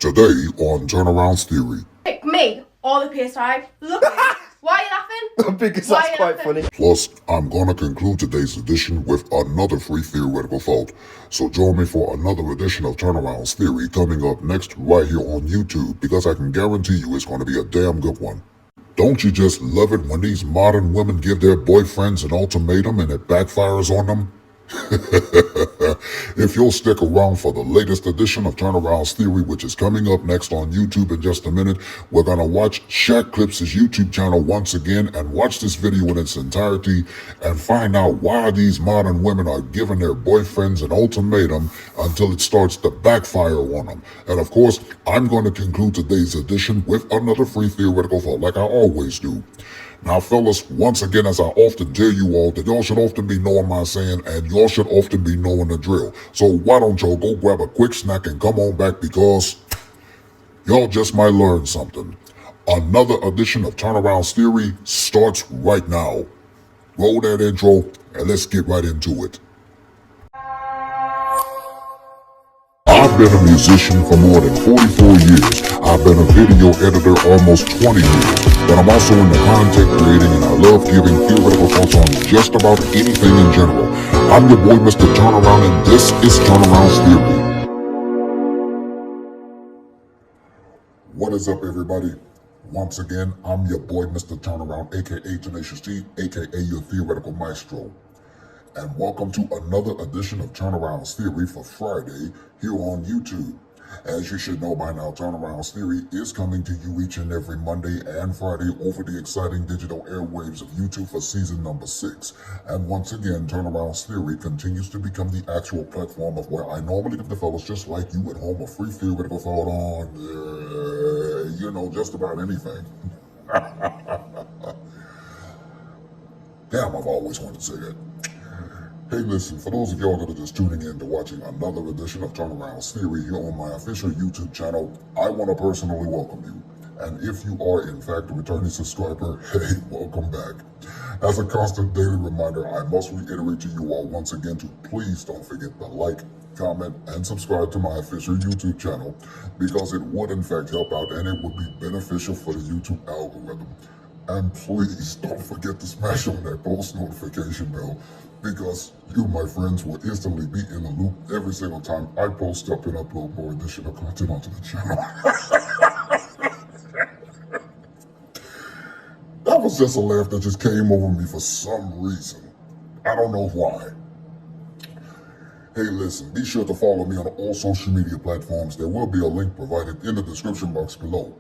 Today on Turnaround's Theory. Pick me or the PS5. Look at it. Why are you laughing? Because that's quite funny. Plus, I'm gonna conclude today's edition with another free theoretical thought. So join me for another edition of Turnaround's Theory coming up next right here on YouTube, because I can guarantee you it's gonna be a damn good one. Don't you just love it when these modern women give their boyfriends an ultimatum and it backfires on them? If you'll stick around for the latest edition of Turnaround's Theory, which is coming up next on YouTube in just a minute, we're gonna watch Shaq Clips' YouTube channel once again and watch this video in its entirety and find out why these modern women are giving their boyfriends an ultimatum until it starts to backfire on them. And of course, I'm going to conclude today's edition with another free theoretical thought, like I always do. Now, fellas, once again, as I often tell you all, that y'all should often be knowing my saying, and y'all should often be knowing the drill. So why don't y'all go grab a quick snack and come on back, because y'all just might learn something. Another edition of Turnaround's Theory starts right now. Roll that intro, and let's get right into it. I've been a musician for more than 44 years. I've been a video editor almost 20 years. But I'm also into content creating, and I love giving theoretical thoughts on just about anything in general. I'm your boy, Mr. Turnaround, and this is Turnaround's Theory. What is up, everybody? Once again, I'm your boy, Mr. Turnaround, aka Tenacious T, aka your theoretical maestro. And welcome to another edition of Turnaround's Theory for Friday here on YouTube. As you should know by now, Turnaround's Theory is coming to you each and every Monday and Friday over the exciting digital airwaves of YouTube for season number 6. And once again, Turnaround's Theory continues to become the actual platform of where I normally give the fellas just like you at home a free theoretical thought on, just about anything. Damn, I've always wanted to say that. Hey, listen, for those of y'all that are just tuning in to watching another edition of Turnaround's Theory here on my official YouTube channel, I want to personally welcome you. And if you are, in fact, a returning subscriber, hey, welcome back. As a constant daily reminder, I must reiterate to you all once again to please don't forget to like, comment, and subscribe to my official YouTube channel, because it would, in fact, help out and it would be beneficial for the YouTube algorithm. And please don't forget to smash on that post notification bell, because you, my friends, will instantly be in the loop every single time I post up and upload more additional content onto the channel. That was just a laugh that just came over me for some reason. I don't know why. Hey, listen, be sure to follow me on all social media platforms. There will be a link provided in the description box below.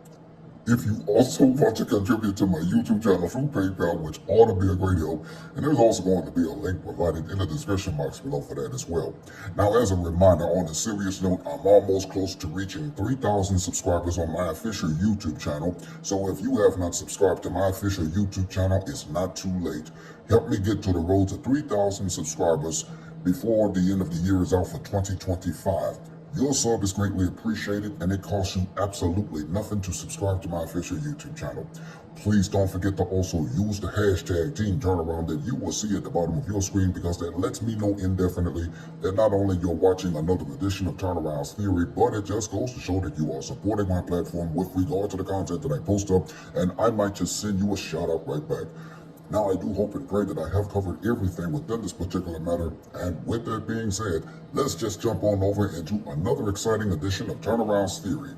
If you also want to contribute to my YouTube channel through PayPal, which ought to be a great help, and there's also going to be a link provided in the description box below for that as well. Now, as a reminder, on a serious note, I'm almost close to reaching 3,000 subscribers on my official YouTube channel. So if you have not subscribed to my official YouTube channel, it's not too late. Help me get to the road to 3,000 subscribers before the end of the year is out for 2025. Your sub is greatly appreciated, and it costs you absolutely nothing to subscribe to my official YouTube channel. Please don't forget to also use the hashtag TeamTurnaround that you will see at the bottom of your screen, because that lets me know indefinitely that not only you're watching another edition of Turnaround's Theory, but it just goes to show that you are supporting my platform with regard to the content that I post up, and I might just send you a shout out right back. Now, I do hope and pray that I have covered everything within this particular matter, and with that being said, let's just jump on over into another exciting edition of Turnaround's Theory.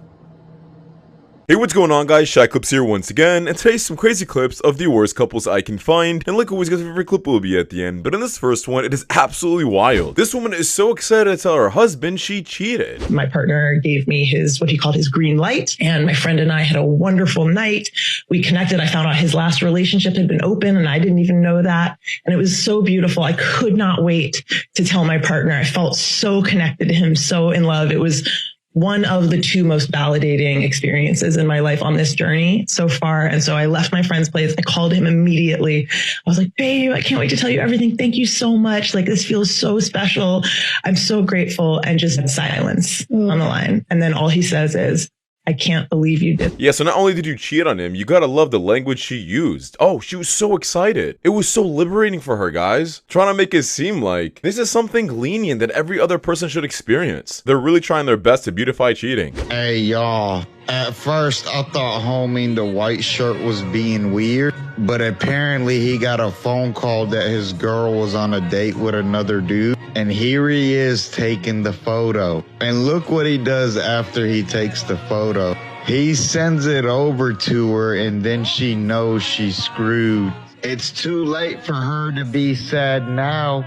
Hey, what's going on, guys? Shaq Clips here once again, and today's some crazy clips of the worst couples I can find, and like always, guys, my favorite clip will be at the end. But in this first one, it is absolutely wild. This woman is so excited to tell her husband she cheated. My partner gave me what he called his green light, and my friend and I had a wonderful night. We connected. I found out his last relationship had been open, and I didn't even know that. And it was so beautiful. I could not wait to tell my partner. I felt so connected to him, so in love. It was one of the 2 most validating experiences in my life on this journey so far. And so I left my friend's place. I called him immediately. I was like, babe, I can't wait to tell you everything. Thank you so much. Like, this feels so special. I'm so grateful. And just silence on the line. And then all he says is, I can't believe you did. Yeah, so not only did you cheat on him, you gotta love the language she used. Oh, she was so excited. It was so liberating for her, guys. Trying to make it seem like this is something lenient that every other person should experience. They're really trying their best to beautify cheating. Hey, y'all. At first, I thought homie in the white shirt was being weird, but apparently he got a phone call that his girl was on a date with another dude, and here he is taking the photo. And look what he does after he takes the photo. He sends it over to her, and then she knows she's screwed. It's too late for her to be sad now.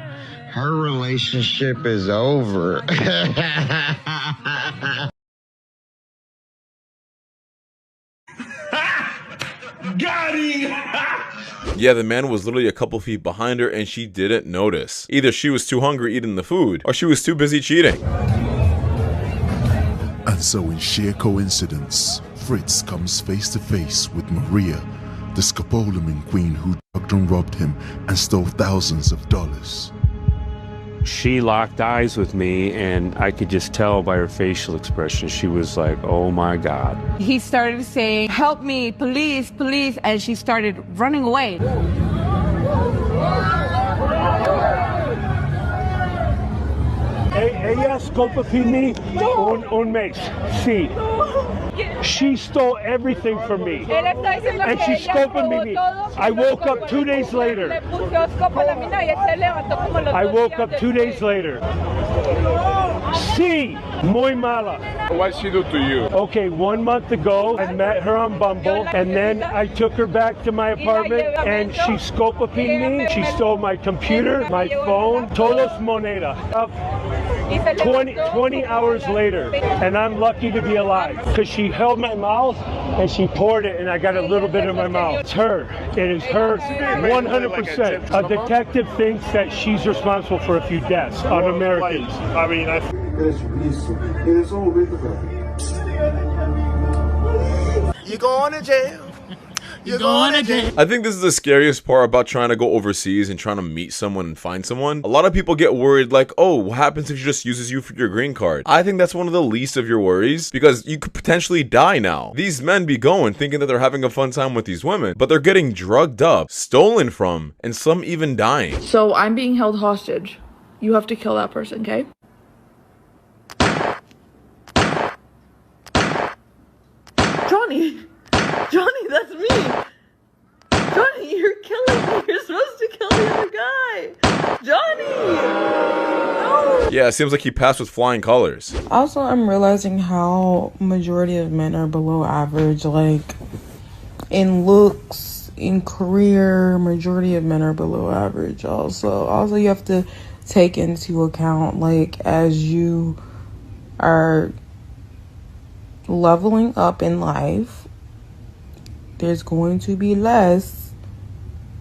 Her relationship is over. Got him! Yeah, the man was literally a couple feet behind her and she didn't notice. Either she was too hungry eating the food, or she was too busy cheating. And so in sheer coincidence, Fritz comes face to face with Maria, the scopolamine queen who drugged and robbed him and stole thousands of dollars. She locked eyes with me, and I could just tell by her facial expression. She was like, oh my God. He started saying, help me, police, police, and she started running away. Ella scopapini un mes. Sí. She stole everything from me. And she scopapini. I woke up 2 days later. I woke up 2 days later. Sí, muy mala. What did she do to you? Okay, 1 month ago, I met her on Bumble, and then I took her back to my apartment, and she scopapined me. She stole my computer, my phone, todos moneda. 20 hours later, and I'm lucky to be alive, because she held my mouth, and she poured it, and I got a little bit in my mouth. It's her. It is her 100%. A detective thinks that she's responsible for a few deaths on Americans. I mean, You're going to jail. You're going to jail. I think this is the scariest part about trying to go overseas and trying to meet someone and find someone. A lot of people get worried like, oh, what happens if she just uses you for your green card? I think that's one of the least of your worries because you could potentially die now. These men be going thinking that they're having a fun time with these women, but they're getting drugged up, stolen from, and some even dying. So I'm being held hostage. You have to kill that person, okay? Johnny, that's me! Johnny, you're killing me! You're supposed to kill the other guy! Johnny! No! Yeah, it seems like he passed with flying colors. Also, I'm realizing how majority of men are below average, like, in looks, in career, majority of men are below average also you have to take into account, like, as you are leveling up in life, there's going to be less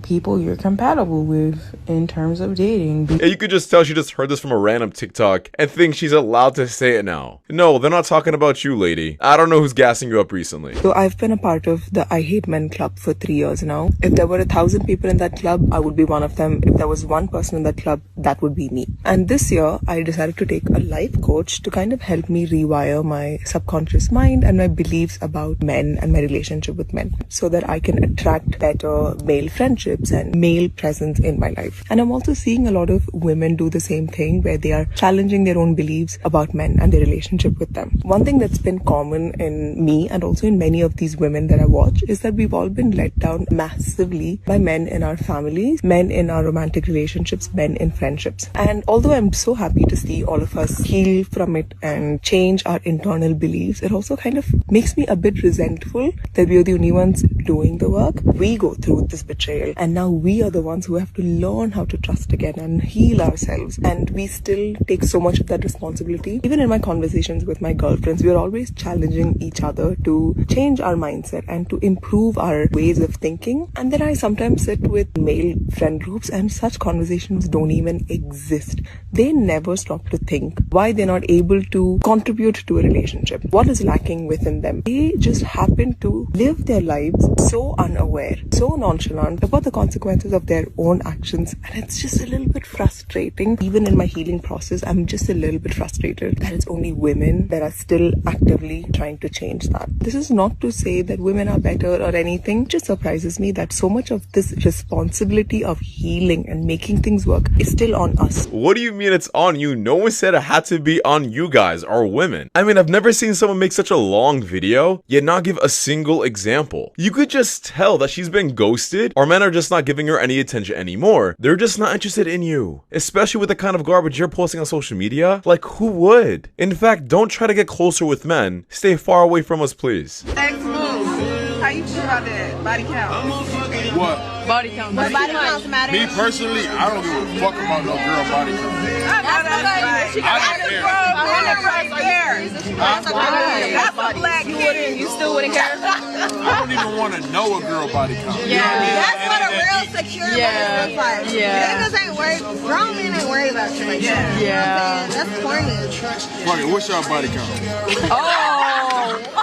people you're compatible with in terms of dating. Yeah, you could just tell she just heard this from a random TikTok and thinks she's allowed to say it now. No, they're not talking about you, lady. I don't know who's gassing you up recently. So I've been a part of the I Hate Men club for 3 years now. If there were 1,000 people in that club, I would be one of them. If there was one person in that club, that would be me. And this year, I decided to take a life coach to kind of help me rewire my subconscious mind and my beliefs about men and my relationship with men so that I can attract better male friendships and male presence in my life. And I'm also seeing a lot of women do the same thing where they are challenging their own beliefs about men and their relationship with them. One thing that's been common in me and also in many of these women that I watch is that we've all been let down massively by men in our families, men in our romantic relationships, men in friendships. And although I'm so happy to see all of us heal from it and change our internal beliefs, it also kind of makes me a bit resentful that we are the only ones doing the work. We go through this betrayal and now we are the ones who have to learn how to trust again and heal ourselves, and we still take so much of that responsibility. Even in my conversations with my girlfriends, we are always challenging each other to change our mindset and to improve our ways of thinking. And then I sometimes sit with male friend groups and such conversations don't even exist. They never stop to think why they're not able to contribute to a relationship, what is lacking within them. They just happen to live their lives so unaware, so nonchalant about the consequences of their own actions. And it's just a little bit frustrating. Even in my healing process, I'm just a little bit frustrated that it's only women that are still actively trying to change that. This is not to say that women are better or anything. It just surprises me that so much of this responsibility of healing and making things work is still on us. What do you mean it's on you? No one said it had to be on you guys or women. I mean, I've never seen someone make such a long video, yet not give a single example. You could just tell that she's been ghosted, or men are just not giving her any attention anymore. They're just not interested in you. Especially with the kind of garbage you're posting on social media. Like, who would? In fact, don't try to get closer with men. Stay far away from us, please. Next move. How you feel about that? Body count. What? Body count. Does body count matter? Me personally, I don't give a fuck about no girl body count. That's right. She got right there. That's a black kid. You still wouldn't care? I don't even want to know a girl body count. That's what a real secure man looks like. Niggas ain't worried. Grown men ain't worried about shit like that. Yeah. That's corny. Fuck it, what's your body count? Oh.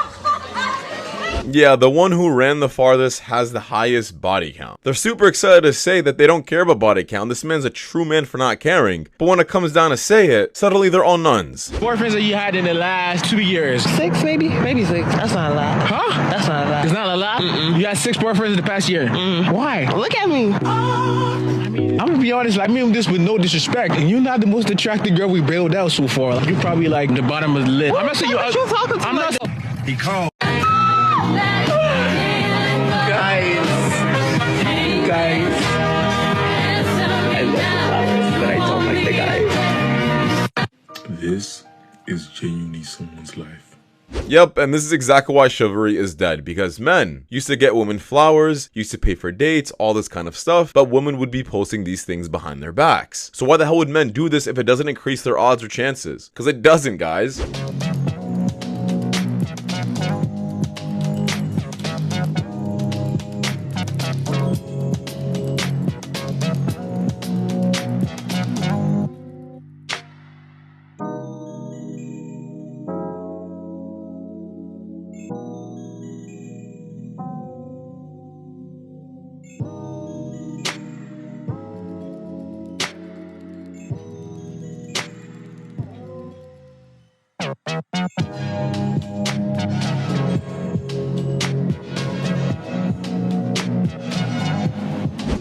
Yeah, the one who ran the farthest has the highest body count. They're super excited to say that they don't care about body count. This man's a true man for not caring. But when it comes down to say it, suddenly they're all nuns. Boyfriends that you had in the last 2 years? 6 maybe? Maybe 6. That's not a lot. Huh? That's not a lot. It's not a lot? You had 6 boyfriends in the past year? Why? Look at me. I'm gonna be honest, I mean this with no disrespect. And you're not the most attractive girl we bailed out so far. Like, you're probably like the bottom of the list. I'm not saying you're talking to. I'm not. He called. Guys, I love the flowers, but I don't like the guys. This is genuinely someone's life. Yep, and this is exactly why chivalry is dead, because men used to get women flowers, used to pay for dates, all this kind of stuff, but women would be posting these things behind their backs. So why the hell would men do this if it doesn't increase their odds or chances? Because it doesn't, guys.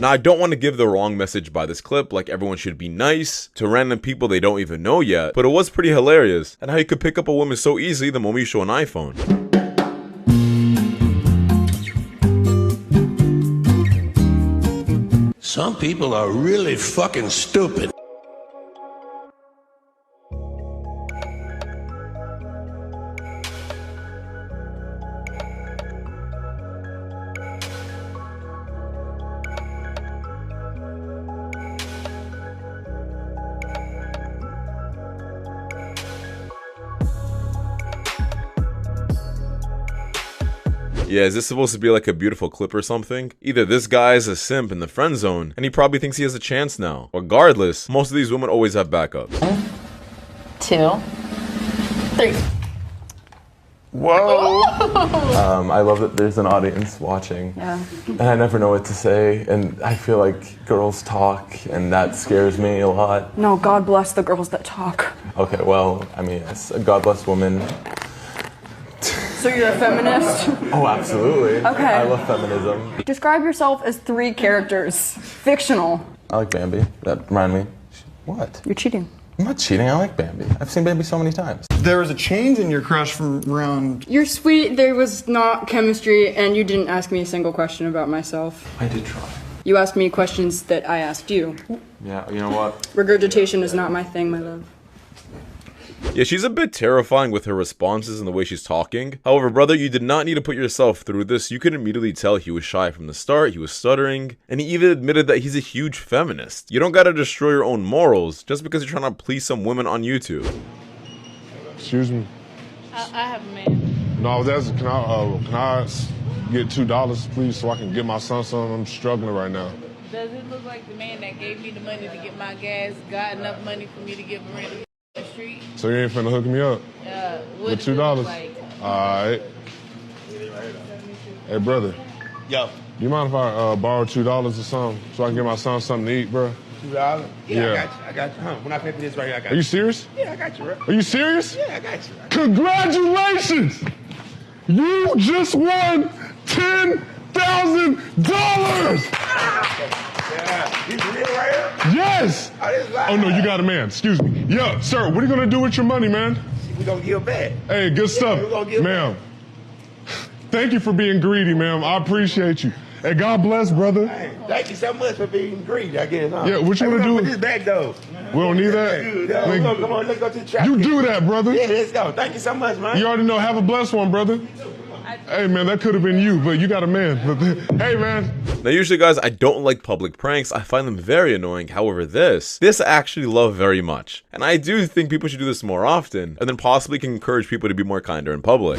Now, I don't want to give the wrong message by this clip, like everyone should be nice to random people they don't even know yet, but it was pretty hilarious, and how you could pick up a woman so easily the moment you show an iPhone. Some people are really fucking stupid. Yeah, is this supposed to be like a beautiful clip or something? Either this guy is a simp in the friend zone, and he probably thinks he has a chance now. Regardless, most of these women always have backups. 2, 3. Whoa! I love that there's an audience watching. Yeah. And I never know what to say, and I feel like girls talk, and that scares me a lot. No, God bless the girls that talk. Okay, well, I mean, it's a God bless woman. So you're a feminist? Oh, absolutely. Okay. I love feminism. Describe yourself as 3 characters. Fictional. I like Bambi. That remind me. What? You're cheating. I'm not cheating. I like Bambi. I've seen Bambi so many times. There was a change in your crush from around... You're sweet, there was not chemistry, and you didn't ask me a single question about myself. I did try. You asked me questions that I asked you. Yeah, you know what? Regurgitation is not my thing, my love. Yeah, she's a bit terrifying with her responses and the way she's talking. However, brother, you did not need to put yourself through this. You could immediately tell he was shy from the start, he was stuttering, and he even admitted that he's a huge feminist. You don't gotta destroy your own morals just because you're trying to please some women on YouTube. Excuse me. I have a man. No, I was asking, can I get $2, please, so I can get my son something? I'm struggling right now. Does it look like the man that gave me the money to get my gas got enough money for me to give a random the street? So you ain't finna hook me up? What with $2? Like? All right. Hey, brother. Yo. You mind if I borrow $2 or something so I can get my son something to eat, bro? $2? Yeah. I got you. Huh? When I pay for this right here, I got you. Are you serious? Yeah, I got you, bro. Are you serious? Yeah, I got you. Congratulations! You just won $10,000! Yeah. You for real right here? Yes! Oh, no, you got a man. Excuse me. Yo, sir, what are you going to do with your money, man? We're going to give back. Hey, good stuff. Ma'am, thank you for being greedy, ma'am. I appreciate you. Hey, God bless, brother. Hey, thank you so much for being greedy, I guess. Huh? Yeah, what you want to do? Put this back, though. We don't need that? Come on, let's go to the track. You do that, brother. Yeah, let's go. Thank you so much, man. You already know. Have a blessed one, brother. Hey, man, that could have been you, but you got a man. Hey, man. Now, usually, guys, I don't like public pranks. I find them very annoying. However, this I actually love very much. And I do think people should do this more often, and then possibly can encourage people to be more kinder in public.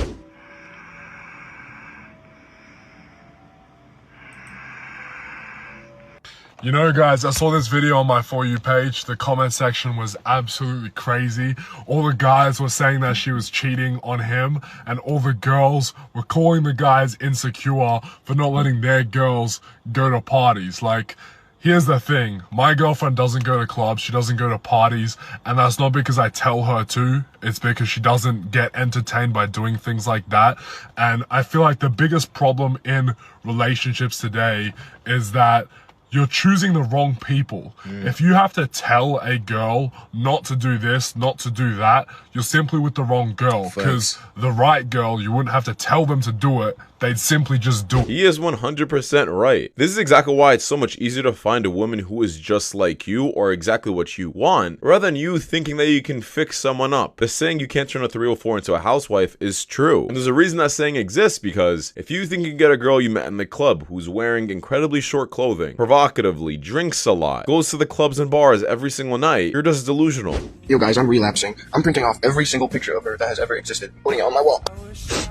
You know, guys, I saw this video on my For You page. The comment section was absolutely crazy. All the guys were saying that she was cheating on him, and all the girls were calling the guys insecure for not letting their girls go to parties. Like, here's the thing. My girlfriend doesn't go to clubs. She doesn't go to parties. And that's not because I tell her to. It's because she doesn't get entertained by doing things like that. And I feel like the biggest problem in relationships today is that you're choosing the wrong people. If you have to tell a girl not to do this, not to do that, you're simply with the wrong girl. Because the right girl, you wouldn't have to tell them to do it. They'd simply just do it. He is 100% right. This is exactly why it's so much easier to find a woman who is just like you or exactly what you want, rather than you thinking that you can fix someone up. The saying you can't turn a 304 into a housewife is true. And there's a reason that saying exists, because if you think you can get a girl you met in the club who's wearing incredibly short clothing, provocatively, drinks a lot, goes to the clubs and bars every single night, you're just delusional. Yo guys, I'm relapsing. I'm printing off every single picture of her that has ever existed, putting it on my wall.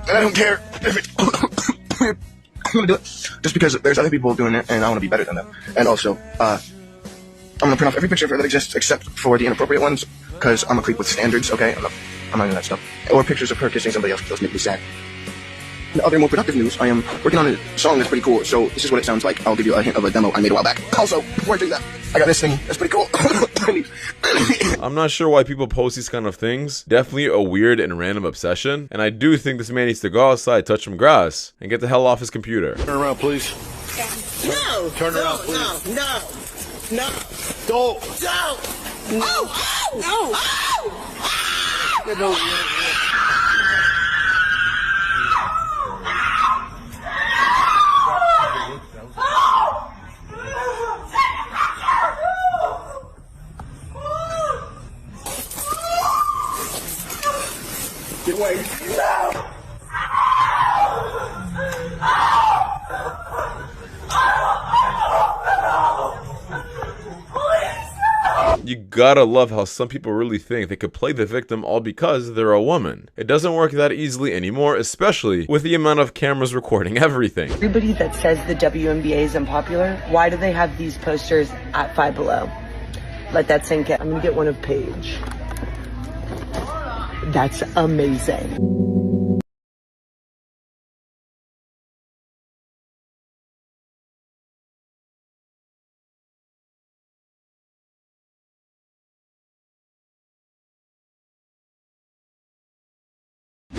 And I don't care if it... I'm gonna do it just because there's other people doing it and I want to be better than them. And also, I'm gonna print off every picture of her that exists except for the inappropriate ones, because I'm a creep with standards, okay? I'm not into that stuff. Or pictures of her kissing somebody else, those make me sad. In other more productive news, I am working on a song that's pretty cool, so this is what it sounds like. I'll give you a hint of a demo I made a while back. Also, before I do that, I got this thing that's pretty cool. I'm not sure why people post these kind of things. Definitely a weird and random obsession. And I do think this man needs to go outside, touch some grass, and get the hell off his computer. Turn around, please. No. Turn around, please. No. Don't. No. Get away. No. You gotta love how some people really think they could play the victim all because they're a woman. It doesn't work that easily anymore, especially with the amount of cameras recording everything. Everybody that says the WNBA is unpopular, why do they have these posters at Five Below? Let that sink in. I'm gonna get one of Paige. That's amazing.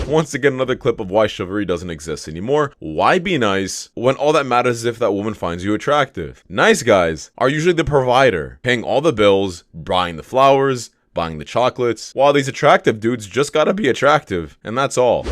Once again, another clip of why chivalry doesn't exist anymore. Why be nice when all that matters is if that woman finds you attractive? Nice guys are usually the provider, paying all the bills, buying the flowers, buying the chocolates, while these attractive dudes just gotta be attractive, and that's all.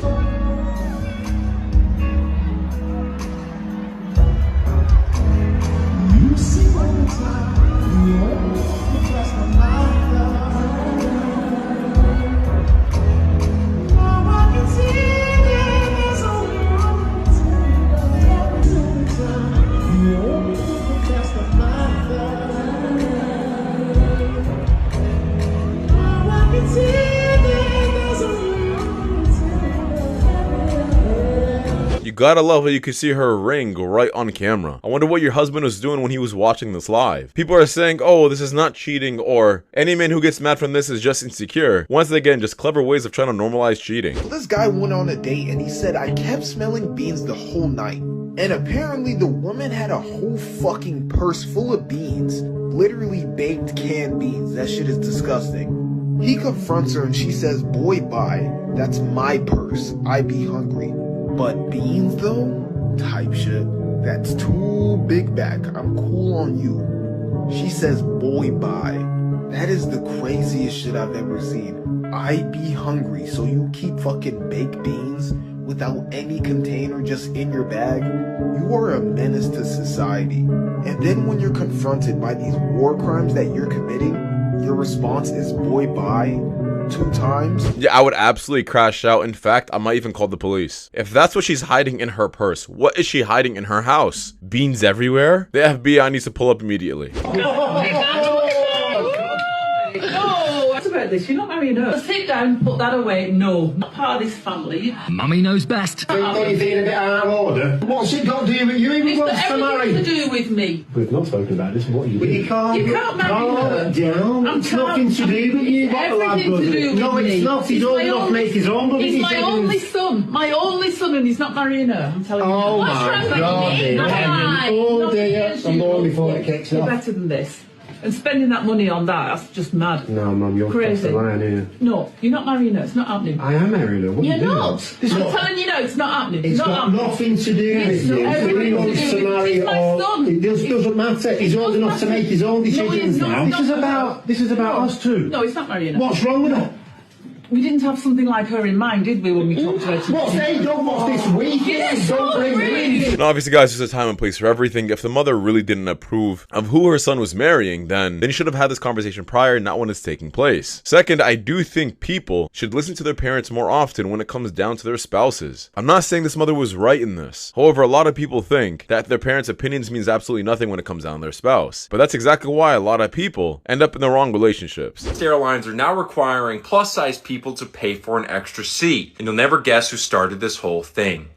You gotta love how you can see her ring right on camera. I wonder what your husband was doing when he was watching this live. People are saying, oh, this is not cheating, or any man who gets mad from this is just insecure. Once again, just clever ways of trying to normalize cheating. This guy went on a date and he said, I kept smelling beans the whole night. And apparently the woman had a whole fucking purse full of beans. Literally baked canned beans. That shit is disgusting. He confronts her and she says, "Boy, bye. That's my purse. I be hungry. But beans though? Type shit. That's too big back. I'm cool on you." She says, "Boy, bye." That is the craziest shit I've ever seen. I be hungry, so you keep fucking baked beans without any container just in your bag? You are a menace to society. And then when you're confronted by these war crimes that you're committing, your response is "boy, bye" 2 times? Yeah, I would absolutely crash out. In fact, I might even call the police. If that's what she's hiding in her purse, what is she hiding in her house? Beans everywhere? The FBI needs to pull up immediately. About this, you're not marrying her. Sit down, put that away. No, not part of this family. Mummy knows best. Don't you feel a bit out of order? What's it got to do with you? Even wants to marry? It's to do with me. We've not spoken about this. What are you doing? You can't marry her. Down. It's nothing to do with you. Everything to do with me. No, it's not. He's old enough to make his own bloody decisions. He's my only son. My only son, and he's not marrying her. I'm telling you. Oh my God. Oh dear. I'm going before it kicks off. You're better than this. And spending that money on that's just mad. No, Mum, you're crazy. The line here. No, you're not marrying her. It's not happening. I am marrying her. What you're are you not. I'm telling you, no, it's not happening. It's got nothing to do with you. Whether he wants to marry or it doesn't matter. He's old enough to make his own decisions now. This is about us too. No, he's not marrying her. What's wrong with her? We didn't have something like her in mind, did we, when we talked to her? What's they done? What's this week? Yes, don't bring me. And obviously, guys, there's a time and place for everything. If the mother really didn't approve of who her son was marrying, then you should have had this conversation prior, not when it's taking place. Second, I do think people should listen to their parents more often when it comes down to their spouses. I'm not saying this mother was right in this. However, a lot of people think that their parents' opinions means absolutely nothing when it comes down to their spouse. But that's exactly why a lot of people end up in the wrong relationships. Airlines are now requiring plus-size people to pay for an extra seat, and you'll never guess who started this whole thing.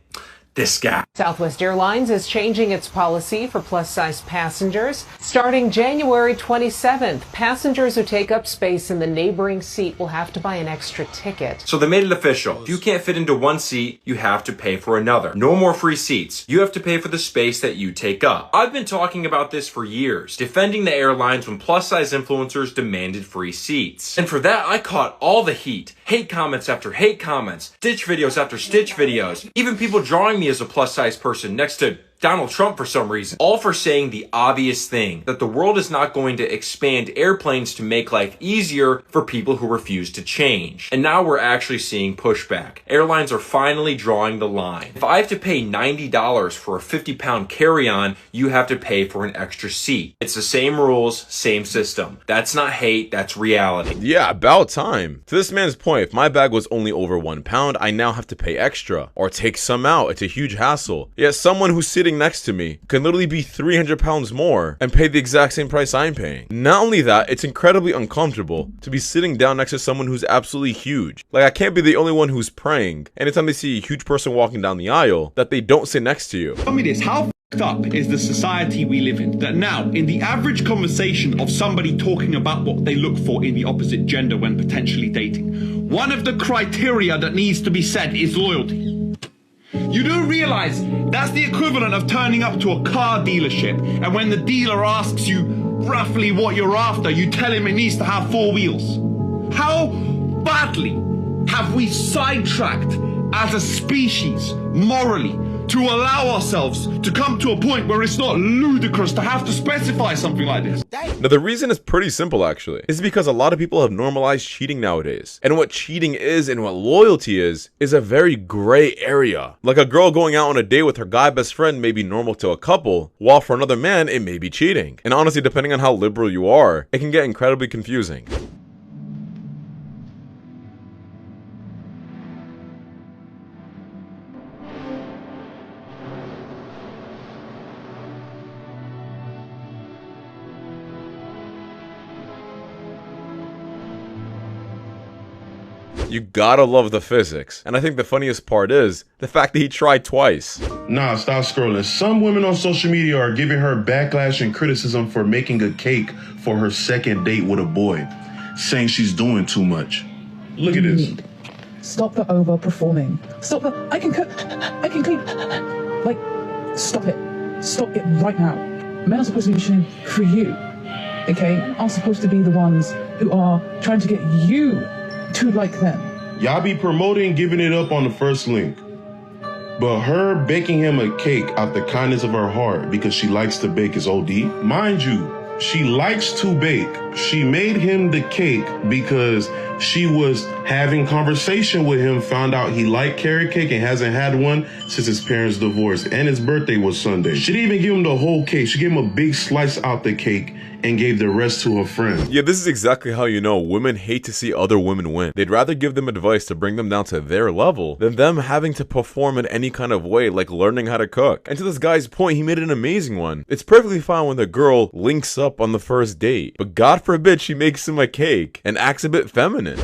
This guy. Southwest Airlines is changing its policy for plus-size passengers. Starting January 27th, passengers who take up space in the neighboring seat will have to buy an extra ticket. So they made it official. If you can't fit into one seat, you have to pay for another. No more free seats. You have to pay for the space that you take up. I've been talking about this for years, defending the airlines when plus-size influencers demanded free seats. And for that, I caught all the heat. Hate comments after hate comments, stitch videos after stitch videos, even people drawing me as a plus-size person next to Donald Trump for some reason, all for saying the obvious thing, that the world is not going to expand airplanes to make life easier for people who refuse to change. And now we're actually seeing pushback. Airlines are finally drawing the line. If I have to pay $90 for a 50-pound carry-on, you have to pay for an extra seat. It's the same rules, same system. That's not hate, that's reality. Yeah, about time. To this man's point, if my bag was only over 1 pound, I now have to pay extra or take some out. It's a huge hassle. Yet someone who's sitting next to me can literally be 300 pounds more and pay the exact same price I'm paying. Not only that, it's incredibly uncomfortable to be sitting down next to someone who's absolutely huge. Like, I can't be the only one who's praying anytime they see a huge person walking down the aisle that they don't sit next to you. Tell me this, how up is the society we live in, that now in the average conversation of somebody talking about what they look for in the opposite gender when potentially dating, one of the criteria that needs to be said is loyalty. You do realize that's the equivalent of turning up to a car dealership, and when the dealer asks you roughly what you're after, you tell him it needs to have 4 wheels. How badly have we sidetracked as a species, morally, to allow ourselves to come to a point where it's not ludicrous to have to specify something like this? Now, the reason is pretty simple, actually. It's because a lot of people have normalized cheating nowadays. And what cheating is and what loyalty is a very gray area. Like, a girl going out on a date with her guy best friend may be normal to a couple, while for another man, it may be cheating. And honestly, depending on how liberal you are, it can get incredibly confusing. You gotta love the physics. And I think the funniest part is the fact that he tried twice. Nah, stop scrolling. Some women on social media are giving her backlash and criticism for making a cake for her second date with a boy, saying she's doing too much. Look at this. Stop the over-performing. Stop the, I can cook, I can clean. Like, Stop it. Stop it right now. Men are supposed to be pushing for you. Okay? Are supposed to be the ones who are trying to get you to like them. Y'all be promoting giving it up on the first link. But her baking him a cake out the kindness of her heart because she likes to bake is OD. Mind you, she likes to bake. She made him the cake because she was having conversation with him, found out he liked carrot cake and hasn't had one since his parents divorced, and his birthday was Sunday. She didn't even give him the whole cake. She gave him a big slice out the cake and gave the rest to her friend. Yeah, this is exactly how you know women hate to see other women win. They'd rather give them advice to bring them down to their level than them having to perform in any kind of way, like learning how to cook. And to this guy's point, he made an amazing one. It's perfectly fine when the girl links up on the first date, but God forbid she makes him a cake and acts a bit feminine.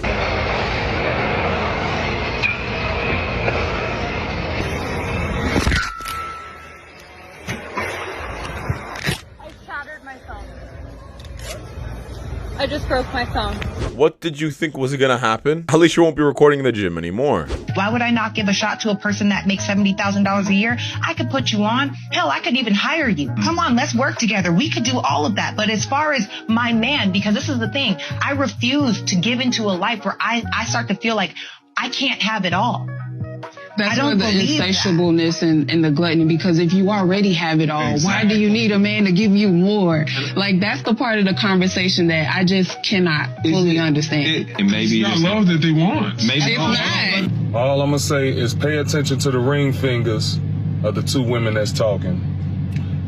I just broke my phone. What did you think was gonna happen? At least you won't be recording in the gym anymore. Why would I not give a shot to a person that makes $70,000 a year? I could put you on. Hell, I could even hire you. Come on, let's work together. We could do all of that. But as far as my man, because this is the thing, I refuse to give into a life where I start to feel like I can't have it all. That's where the insatiableness and the gluttony, because if you already have it all, why do you need a man to give you more? Like, that's the part of the conversation that I just cannot fully understand. And maybe it's not love that they want. Maybe it's not. All I'm gonna say is pay attention to the ring fingers of the two women that's talking.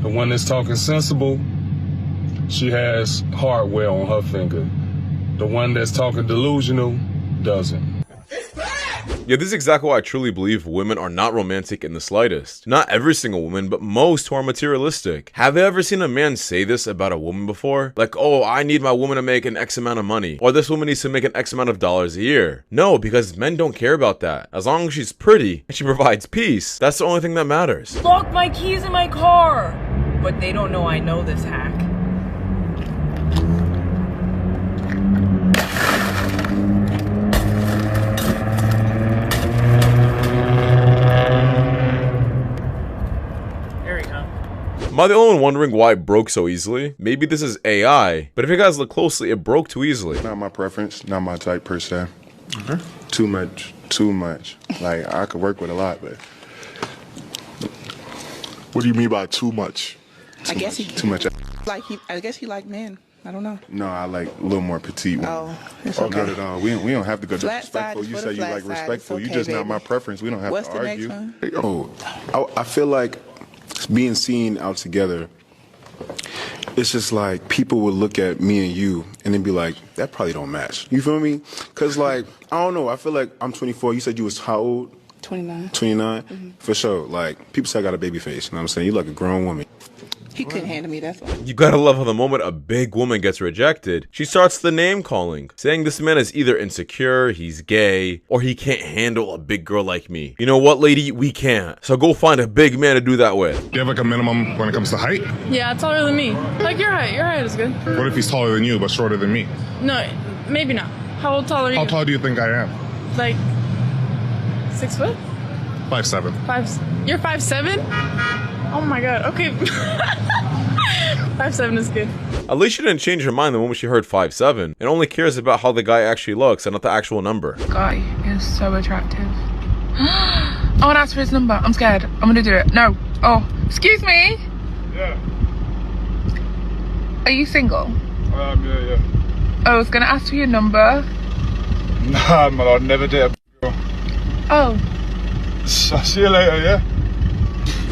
The one that's talking sensible, she has hardware on her finger. The one that's talking delusional doesn't. Yeah, this is exactly why I truly believe women are not romantic in the slightest. Not every single woman, but most who are materialistic. Have you ever seen a man say this about a woman before? Like, oh, I need my woman to make an X amount of money, or this woman needs to make an X amount of dollars a year. No, because men don't care about that. As long as she's pretty and she provides peace, that's the only thing that matters. Lock my keys in my car! But they don't know I know this hack. Am I the only one wondering why it broke so easily? Maybe this is AI, but if you guys look closely, it broke too easily. Not my preference, not my type per se. Too much. Like, I could work with a lot, but... What do you mean by too much? I guess he like men. I don't know. No, I like a little more petite one. Oh, it's okay. Not at all. We don't have to go Flat disrespectful. side You for say the you flat like side. respectful. It's You okay, just not baby. my preference. We don't have What's to the argue. next I feel like being seen out together, it's just like people would look at me and you and then be like, that probably don't match. You feel me? Because, like, I don't know. I feel like I'm 24. You said you was how old? 29. 29? For sure. Like, people say I got a baby face. You know what I'm saying? You like a grown woman. He couldn't handle me, that's why. You gotta love how the moment a big woman gets rejected, she starts the name calling, saying this man is either insecure, he's gay, or he can't handle a big girl like me. You know what, lady? We can't. So go find a big man to do that with. Do you have like a minimum when it comes to height? Yeah, taller than me. Like your height. Your height is good. What if he's taller than you but shorter than me? No, maybe not. How old tall are you? How tall do you think I am? Like 6 foot? 5'7". You're 5'7"? Oh my god, okay. 5'7" is good. At least she didn't change her mind the moment she heard 5'7", and only cares about how the guy actually looks and not the actual number. Guy is so attractive. I want to ask for his number. I'm scared. I'm gonna do it. No. Oh, excuse me. Yeah. Are you single? Yeah. I was gonna ask for your number. Nah, man, I'd never did. Oh. See you later, yeah?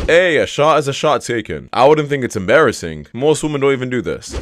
Hey, a shot is a shot taken. I wouldn't think it's embarrassing. Most women don't even do this.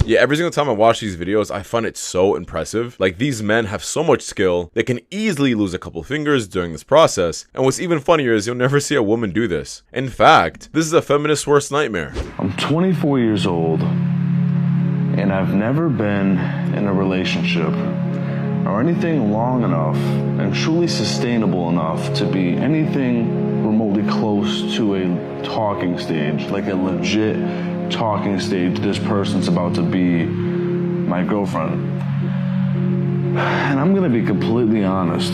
Yeah, every single time I watch these videos, I find it so impressive. Like, these men have so much skill, they can easily lose a couple fingers during this process. And what's even funnier is you'll never see a woman do this. In fact, this is a feminist's worst nightmare. I'm 24 years old, and I've never been in a relationship or anything long enough and truly sustainable enough to be anything remotely close to a talking stage, like a legit talking stage. This person's about to be my girlfriend. And I'm gonna be completely honest.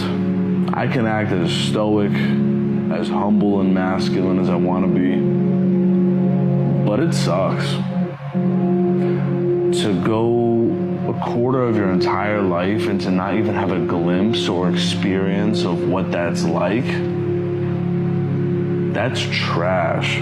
I can act as stoic, as humble and masculine as I wanna be, but it sucks to go a quarter of your entire life and to not even have a glimpse or experience of what that's like. That's trash.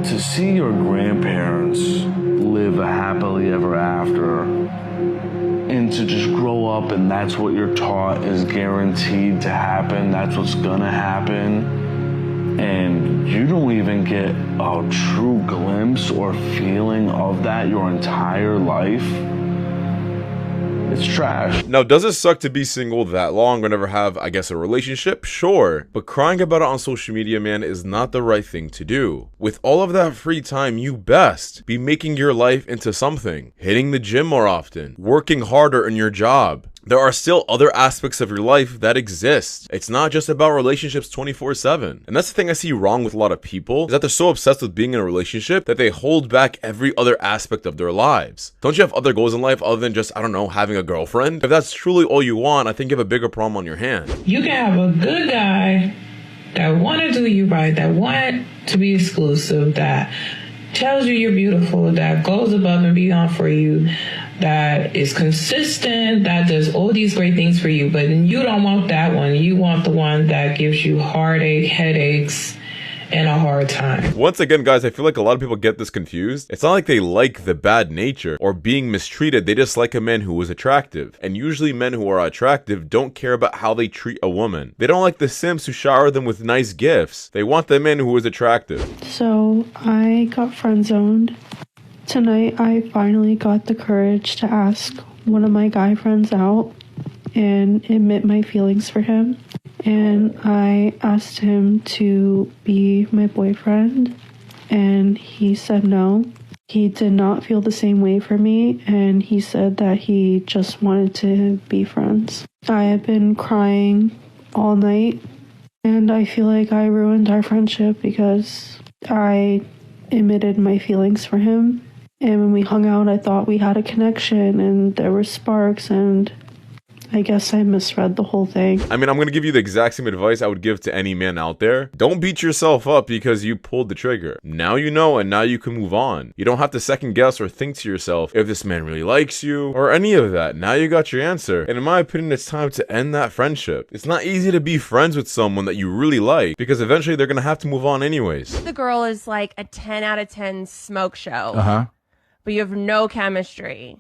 To see your grandparents live a happily ever after and to just grow up and that's what you're taught is guaranteed to happen, that's what's gonna happen, and you don't even get a true glimpse or feeling of that your entire life, it's trash. Now, does it suck to be single that long or never have, I guess, a relationship? Sure. But crying about it on social media, man, is not the right thing to do. With all of that free time, you best be making your life into something. Hitting the gym more often. Working harder in your job. There are still other aspects of your life that exist. It's not just about relationships 24/7. And that's the thing I see wrong with a lot of people, is that they're so obsessed with being in a relationship that they hold back every other aspect of their lives. Don't you have other goals in life other than just, I don't know, having a girlfriend? If that's truly all you want, I think you have a bigger problem on your hand. You can have a good guy that want to do you right, that want to be exclusive, that tells you you're beautiful, that goes above and beyond for you, that is consistent, that does all these great things for you, but you don't want that one. You want the one that gives you heartache, headaches, and a hard time. Once again, guys, I feel like a lot of people get this confused. It's not like they like the bad nature or being mistreated. They just like a man who is attractive. And usually men who are attractive don't care about how they treat a woman. They don't like the simps who shower them with nice gifts. They want the man who is attractive. So I got friend zoned. Tonight, I finally got the courage to ask one of my guy friends out and admit my feelings for him. And I asked him to be my boyfriend, and he said no. He did not feel the same way for me, and he said that he just wanted to be friends. I have been crying all night, and I feel like I ruined our friendship because I admitted my feelings for him. And when we hung out, I thought we had a connection and there were sparks, and I guess I misread the whole thing. I mean, I'm going to give you the exact same advice I would give to any man out there. Don't beat yourself up because you pulled the trigger. Now you know, and now you can move on. You don't have to second guess or think to yourself if this man really likes you or any of that. Now you got your answer. And in my opinion, it's time to end that friendship. It's not easy to be friends with someone that you really like because eventually they're going to have to move on anyways. The girl is like a 10 out of 10 smoke show. Uh-huh. But you have no chemistry.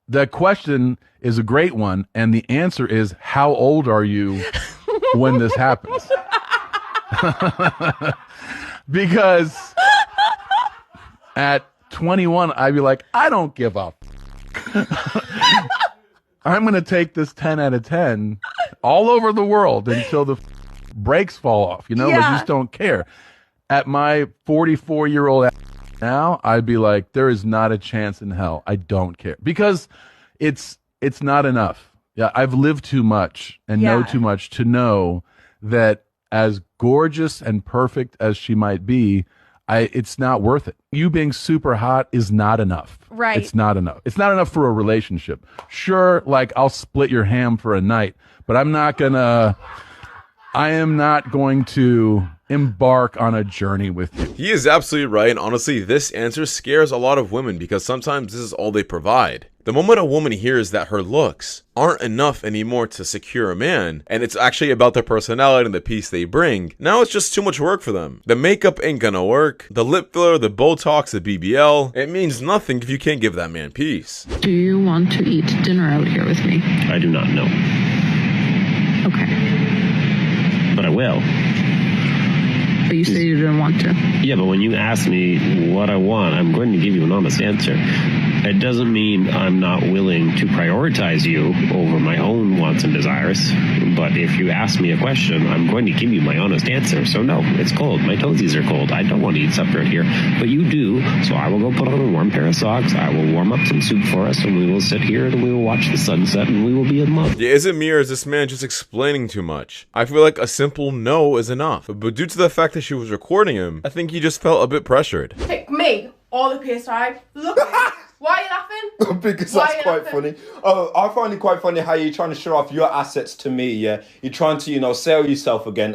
The question is a great one, and the answer is, how old are you when this happens? Because at 21, I'd be like, I don't give up. I'm going to take this 10 out of 10 all over the world until the brakes fall off, you know? Yeah. I just don't care. At my 44-year-old now, I'd be like, there is not a chance in hell. I don't care. Because it's not enough. Yeah, I've lived too much and know too much to know that as gorgeous and perfect as she might be, it's not worth it. You being super hot is not enough. Right. It's not enough. It's not enough for a relationship. Sure, like I'll split your ham for a night, but I am not going to embark on a journey with you. He is absolutely right, and honestly, this answer scares a lot of women because sometimes this is all they provide. The moment a woman hears that her looks aren't enough anymore to secure a man, and it's actually about their personality and the peace they bring, now it's just too much work for them. The makeup ain't gonna work, the lip filler, the Botox, the BBL, it means nothing if you can't give that man peace. Do you want to eat dinner out here with me? I do not know. Okay. But I will. But you said you didn't want to. Yeah, but when you ask me what I want, I'm going to give you an honest answer. It doesn't mean I'm not willing to prioritize you over my own wants and desires. But if you ask me a question, I'm going to give you my honest answer. So no, it's cold. My toesies are cold. I don't want to eat supper here. But you do. So I will go put on a warm pair of socks. I will warm up some soup for us, and we will sit here and we will watch the sunset, and we will be in love. Yeah, is it me or is this man just explaining too much? I feel like a simple no is enough. But due to the fact that she was recording him, I think he just felt a bit pressured. Pick me or the PS5. Look at me. Why are you laughing? Because that's quite funny. Oh, I find it quite funny how you're trying to show off your assets to me, yeah? You're trying to, you know, sell yourself again.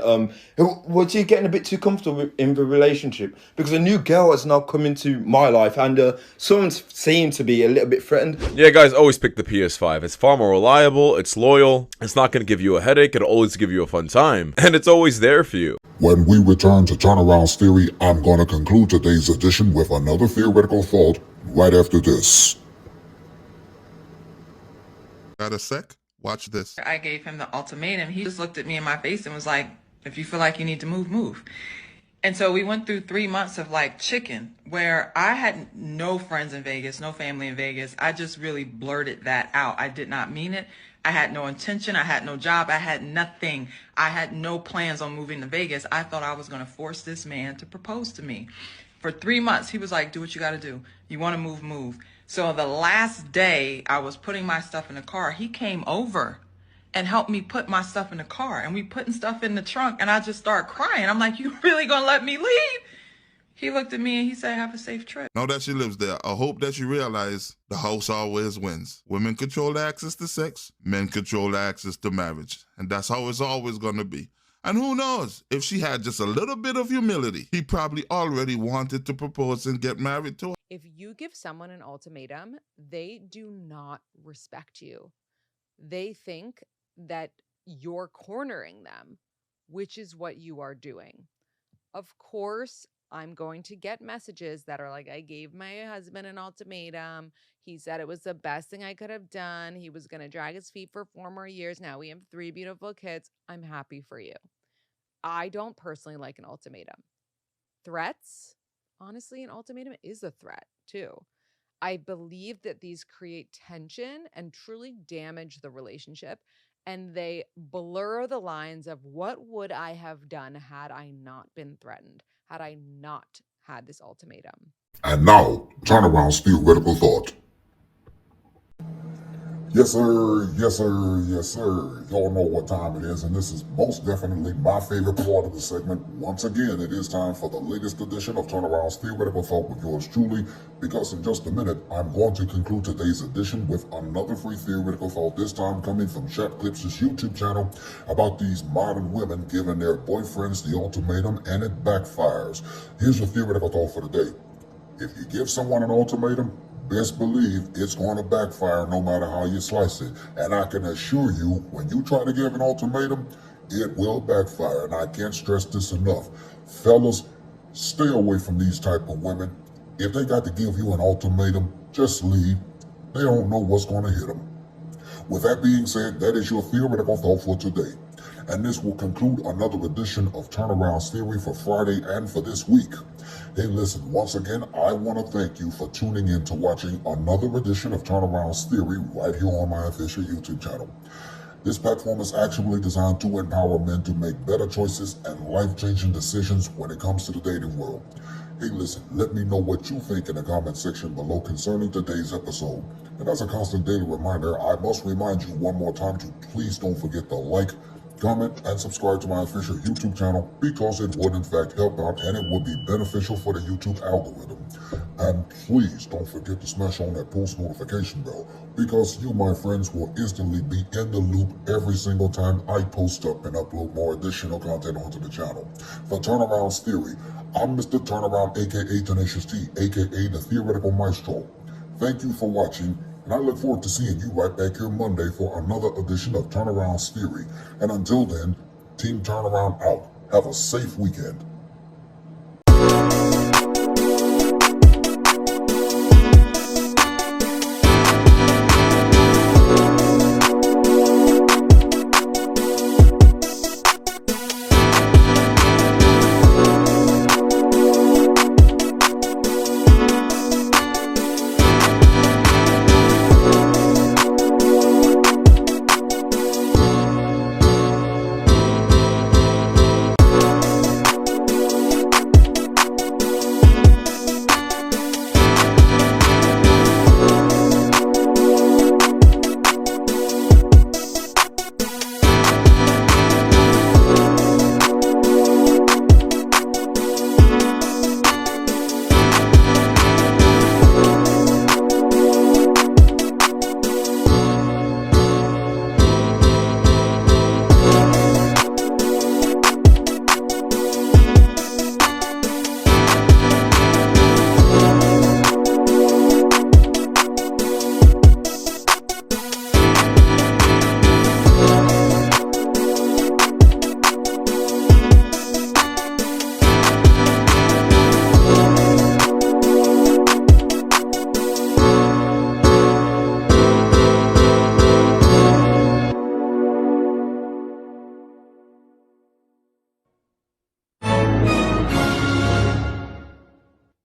Was you getting a bit too comfortable in the relationship? Because a new girl has now come into my life and someone seemed to be a little bit threatened. Yeah, guys, always pick the PS5. It's far more reliable, it's loyal, it's not going to give you a headache, it'll always give you a fun time, and it's always there for you. When we return to Turneround's theory, I'm going to conclude today's edition with another theoretical thought right after this. Got a sec? Watch this. I gave him the ultimatum. He just looked at me in my face and was like, if you feel like you need to move, move. And so we went through 3 months of like chicken, where I had no friends in Vegas, no family in Vegas. I just really blurted that out. I did not mean it. I had no intention. I had no job. I had nothing. I had no plans on moving to Vegas. I thought I was going to force this man to propose to me. For 3 months, he was like, do what you got to do. You want to move, move. So the last day I was putting my stuff in the car, he came over and helped me put my stuff in the car. And we putting stuff in the trunk, and I just started crying. I'm like, you really going to let me leave? He looked at me and he said, have a safe trip. Now that she lives there, I hope that you realize the house always wins. Women control the access to sex, men control the access to marriage. And that's how it's always going to be. And who knows, if she had just a little bit of humility, he probably already wanted to propose and get married to her. If you give someone an ultimatum, they do not respect you. They think that you're cornering them, which is what you are doing. Of course, I'm going to get messages that are like, I gave my husband an ultimatum. He said it was the best thing I could have done. He was going to drag his feet for 4 more years. Now we have 3 beautiful kids. I'm happy for you. I don't personally like an ultimatum. Threats, honestly, an ultimatum is a threat too. I believe that these create tension and truly damage the relationship, and they blur the lines of what would I have done had I not been threatened, had I not had this ultimatum. And now, Turnaround's theoretical thought. Yes, sir. Yes, sir. Yes, sir. Y'all know what time it is, and this is most definitely my favorite part of the segment. Once again, it is time for the latest edition of Turnaround's theoretical thought with yours truly, because in just a minute, I'm going to conclude today's edition with another free theoretical thought, this time coming from Chat Clips' YouTube channel, about these modern women giving their boyfriends the ultimatum and it backfires. Here's your theoretical thought for the day. If you give someone an ultimatum, best believe it's going to backfire no matter how you slice it. And I can assure you, when you try to give an ultimatum, it will backfire. And I can't stress this enough. Fellas, stay away from these type of women. If they got to give you an ultimatum, just leave. They don't know what's going to hit them. With that being said, that is your theoretical thought for today. And this will conclude another edition of Turnaround's Theory for Friday and for this week. Hey, listen, once again, I want to thank you for tuning in to watching another edition of Turnaround's Theory right here on my official YouTube channel. This platform is actually designed to empower men to make better choices and life-changing decisions when it comes to the dating world. Hey, listen, let me know what you think in the comment section below concerning today's episode. And as a constant daily reminder, I must remind you one more time to please don't forget to like, comment, and subscribe to my official YouTube channel, because it would in fact help out and it would be beneficial for the YouTube algorithm. And please don't forget to smash on that post notification bell, because you, my friends, will instantly be in the loop every single time I post up and upload more additional content onto the channel. For Turnaround's Theory, I'm Mr. Turnaround, aka Tenacious T, aka the Theoretical Maestro. Thank you for watching, and I look forward to seeing you right back here Monday for another edition of Turnaround's Theory. And until then, Team Turnaround out. Have a safe weekend.